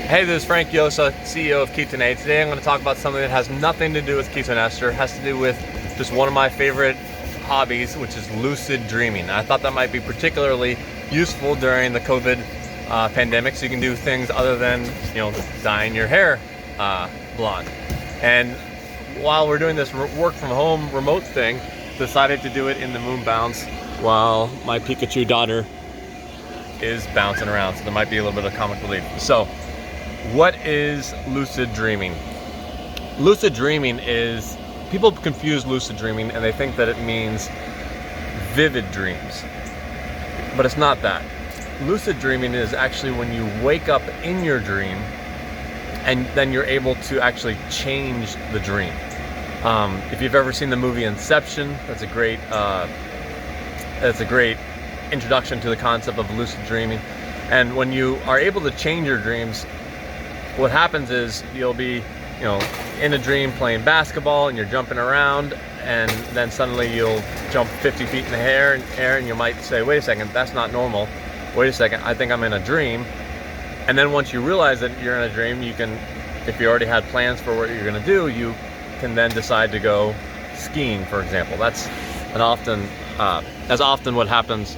Hey, this is Frank Yosa, CEO of Ketone A. Today I'm going to talk about something that has nothing to do with ketone ester. It has to do with just one of my favorite hobbies, which is lucid dreaming. I thought that might be particularly useful during the COVID pandemic, so you can do things other than, dyeing your hair blonde. And while we're doing this work from home remote thing, decided to do it in the moon bounce while my Pikachu daughter is bouncing around, so there might be a little bit of comic relief. So what is lucid dreaming? Lucid dreaming is, people confuse lucid dreaming and they think that it means vivid dreams, but it's not that. Lucid dreaming is actually when you wake up in your dream and then you're able to actually change the dream. If you've ever seen the movie Inception, that's a great introduction to the concept of lucid dreaming. And when you are able to change your dreams, what happens is you'll be, in a dream playing basketball and you're jumping around, and then suddenly you'll jump 50 feet in the air and you might say, wait a second, that's not normal. Wait a second, I think I'm in a dream. And then once you realize that you're in a dream, you can, if you already had plans for what you're gonna do, you can then decide to go skiing, for example. That's often what happens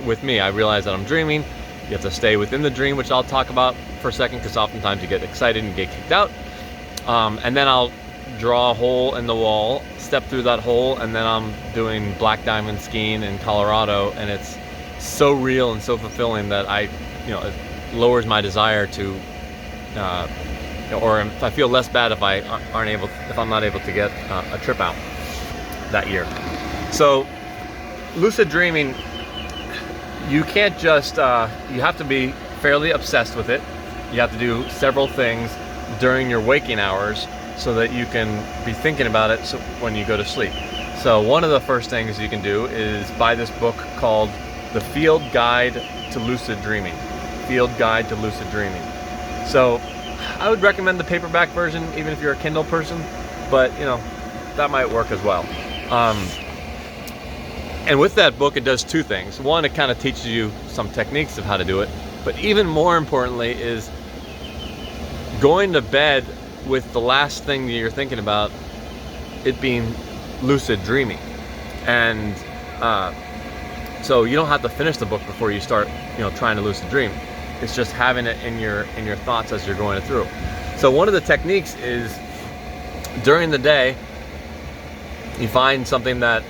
with me. I realize that I'm dreaming. You have to stay within the dream, which I'll talk about for a second, because oftentimes you get excited and get kicked out. And then I'll draw a hole in the wall, step through that hole, and then I'm doing black diamond skiing in Colorado, and it's so real and so fulfilling that it lowers my desire to, or I feel less bad if I'm not able to get a trip out that year. So lucid dreaming, you can't just, you have to be fairly obsessed with it. You have to do several things during your waking hours so that you can be thinking about it when you go to sleep. So one of the first things you can do is buy this book called The Field Guide to Lucid Dreaming. Field Guide to Lucid Dreaming. So I would recommend the paperback version, even if you're a Kindle person, but that might work as well. And with that book, it does two things. One, it kind of teaches you some techniques of how to do it, but even more importantly is going to bed with the last thing that you're thinking about it being lucid dreaming. And so you don't have to finish the book before you start trying to lucid dream. It's just having it in your thoughts as you're going through. So one of the techniques is, during the day, you find something that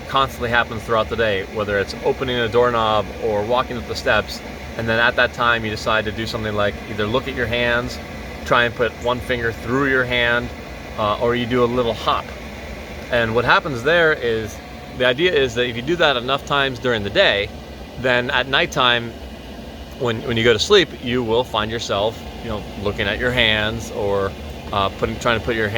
constantly happens throughout the day, whether it's opening a doorknob or walking up the steps, and then at that time you decide to do something like either look at your hands, try and put one finger through your hand, or you do a little hop. And what happens there is, the idea is that if you do that enough times during the day, then at nighttime, when you go to sleep, you will find yourself looking at your hands, or trying to put your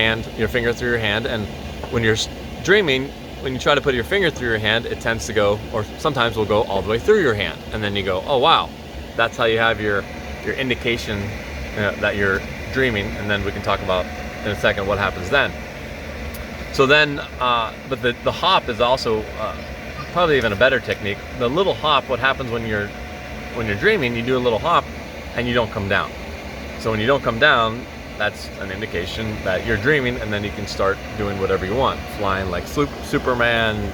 finger through your hand. And when you're dreaming, when you try to put your finger through your hand, it tends to go, or sometimes will go all the way through your hand, and then you go, oh wow, that's how you have your indication that you're dreaming. And then we can talk about in a second what happens then. So then, but the hop is also probably even a better technique. The little hop, what happens when you're dreaming, you do a little hop and you don't come down. So when you don't come down, that's an indication that you're dreaming, and then you can start doing whatever you want, flying like Superman,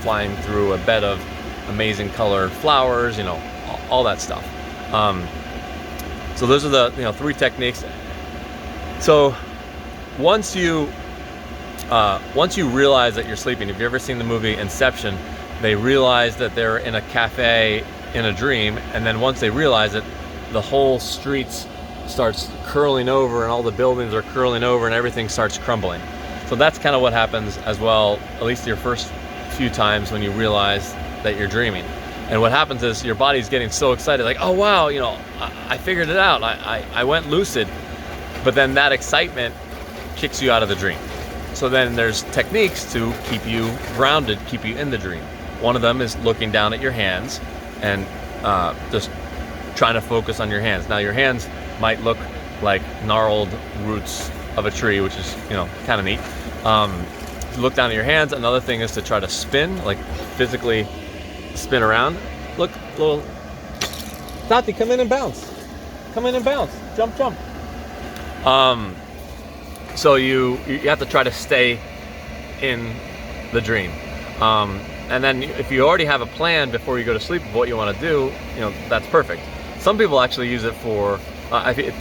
flying through a bed of amazing colored flowers, all that stuff. So those are the three techniques. So once you realize that you're sleeping, if you've ever seen the movie Inception, they realize that they're in a cafe in a dream, and then once they realize it, the whole streets starts curling over and all the buildings are curling over and everything starts crumbling. So that's kind of what happens as well, at least your first few times when you realize that you're dreaming. And what happens is your body's getting so excited, like, oh wow, I figured it out, I went lucid. But then that excitement kicks you out of the dream. So then there's techniques to keep you grounded, keep you in the dream. One of them is looking down at your hands and just trying to focus on your hands. Now your hands might look like gnarled roots of a tree, which is kind of neat. Look down at your hands. Another thing is to try to spin, like physically spin around. Look, little Tati, come in and bounce. come in and bounce, jump. So you have to try to stay in the dream. And then if you already have a plan before you go to sleep of what you want to do, you know, that's perfect. Some people actually use it for,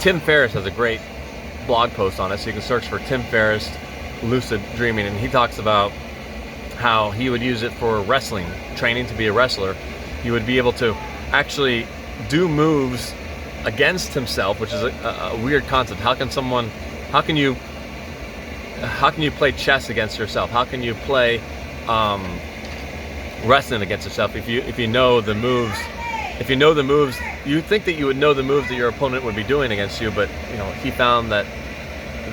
Tim Ferriss has a great blog post on it, so you can search for Tim Ferriss Lucid Dreaming, and he talks about how he would use it for wrestling, training to be a wrestler. He would be able to actually do moves against himself, which is a weird concept. How can you play chess against yourself? How can you play wrestling against yourself if you know the moves? If you know the moves, you'd think that you would know the moves that your opponent would be doing against you, but you know, he found that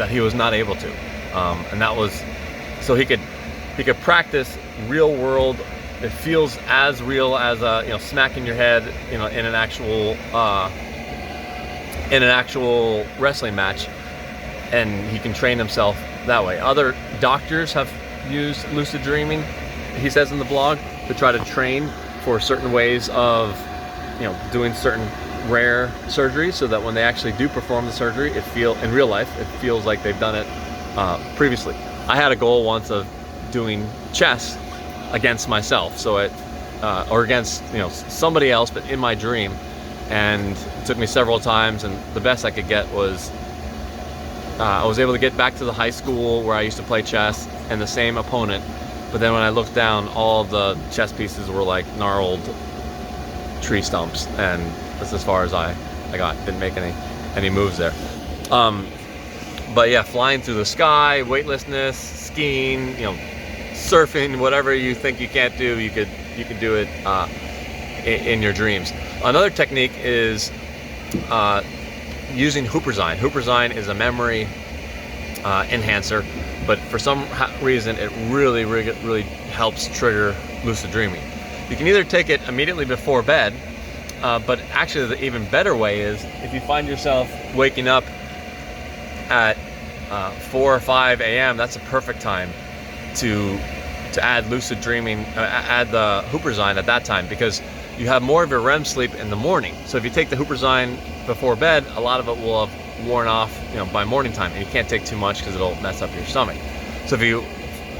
he was not able to, and that was so he could practice real world. It feels as real as you know, smacking your head, you know, in an actual wrestling match, and he can train himself that way. Other doctors have used lucid dreaming, he says in the blog, to try to train for certain ways of, you know, doing certain rare surgeries, so that when they actually do perform the surgery, in real life, it feels like they've done it previously. I had a goal once of doing chess against myself, so or against, you know, somebody else, but in my dream, and it took me several times, and the best I could get was I was able to get back to the high school where I used to play chess and the same opponent, but then when I looked down, all the chess pieces were like gnarled tree stumps, and that's as far as I got. Didn't make any moves there. But yeah, flying through the sky, weightlessness, skiing, you know, surfing, whatever you think you can't do, you could do it in your dreams. Another technique is using Huperzine. Huperzine is a memory enhancer, but for some reason it really helps trigger lucid dreaming. You can either take it immediately before bed, but actually the even better way is if you find yourself waking up at 4 or 5 a.m., that's a perfect time to add lucid dreaming, add the Huperzine at that time, because you have more of your REM sleep in the morning. So if you take the Huperzine before bed, a lot of it will have worn off, you know, by morning time, and you can't take too much because it'll mess up your stomach. So if you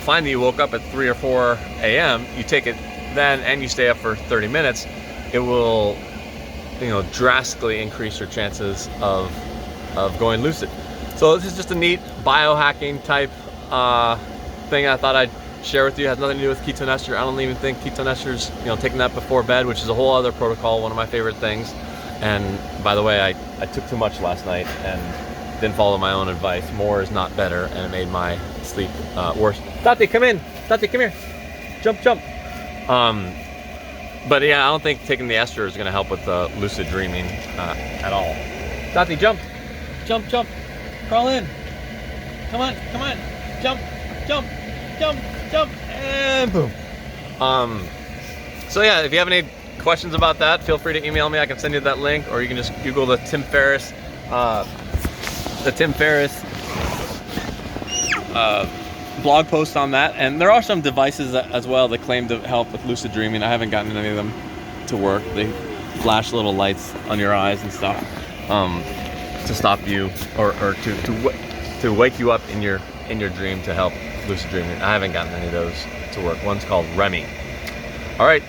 find that you woke up at 3 or 4 a.m., you take it then and you stay up for 30 minutes, it will, you know, drastically increase your chances of going lucid. So this is just a neat biohacking type thing I thought I'd share with you. It has nothing to do with ketone ester. I don't even think ketone esters, you know, taking that before bed, which is a whole other protocol, one of my favorite things. And by the way, I took too much last night and didn't follow my own advice. More is not better, and it made my sleep worse. Tati, come in. Tati, come here. Jump. But yeah, I don't think taking the ester is going to help with lucid dreaming at all. Tati, jump. Crawl in. Come on. Jump, and boom. So yeah, if you have any questions about that, feel free to email me. I can send you that link, or you can just Google the Tim Ferriss blog post on that. And there are some devices as well that claim to help with lucid dreaming. I haven't gotten any of them to work. They flash little lights on your eyes and stuff to stop you, or to wake you up in your dream to help lucid dreaming. I haven't gotten any of those to work. One's called Remy. All right,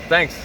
thanks.